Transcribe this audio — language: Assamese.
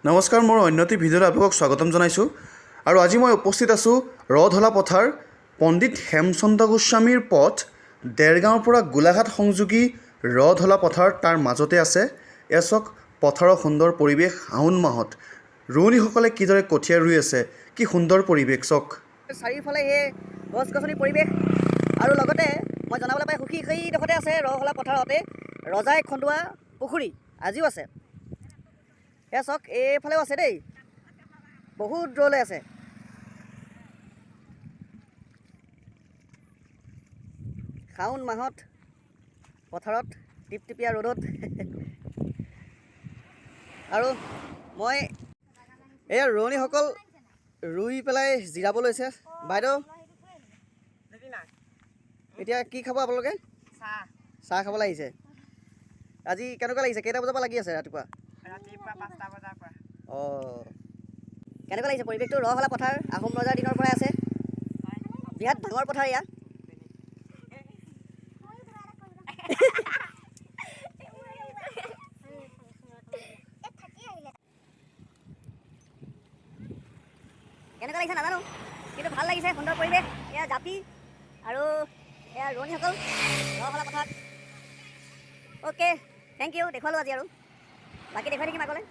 নমস্কাৰ, মোৰ অন্যটি ভিডিঅ'লৈ আপোনালোকক স্বাগতম জনাইছোঁ। আৰু আজি মই উপস্থিত আছোঁ ৰধলা পথাৰ পণ্ডিত হেমচন্দ্ৰ গোস্বামীৰ পথ দেৰগাঁৱৰ পৰা গোলাঘাট সংযোগী ৰধলা পথাৰ তাৰ মাজতে আছে। এয়া চাওক পথাৰৰ সুন্দৰ পৰিৱেশ। শাওণ মাহত ৰোৱনীসকলে কিদৰে কঠীয়া ৰুই আছে, কি সুন্দৰ পৰিৱেশ চাওক। চাৰিওফালে এই গছ গছনি পৰিৱেশ আৰু লগতে মই জনাবলৈ পাই সুখী সেইডোখৰতে আছে ৰধলা পথাৰতে ৰজাই খন্দোৱা পুখুৰী আজিও আছে। এয়া চাওক এইফালেও আছে দেই, বহুত দূৰলৈ আছে। শাওণ মাহত পথাৰত টিপটিপীয়া ৰ'দত আৰু মই এয়া ৰোৱনীসকল ৰুই পেলাই জিৰাব লৈছে। বাইদেউ এতিয়া কি খাব আপোনালোকে? চাহ খাবলৈ আহিছে। আজি কেনেকুৱা লাগিছে? কেইটা বজাৰ পৰা লাগি আছে ৰাতিপুৱা? ৰাতিপুৱা 5টা বজাৰ পৰা। অঁ, কেনেকুৱা লাগিছে পৰিৱেশটো? ৰধলা পথাৰ আহোম ৰজাৰ দিনৰ পৰাই আছে, বিৰাট ডাঙৰ পথাৰ এয়া। কেনেকুৱা লাগিছে নাজানো, কিন্তু ভাল লাগিছে। সুন্দৰ পৰিৱেশ। এয়া জাপি আৰু এয়া ৰোৱনীসকল ৰধলা পথাৰত। Okay, thank U. দেখুৱালোঁ আজি আৰু বাকী দেখুৱাই থাকিম আগলৈ।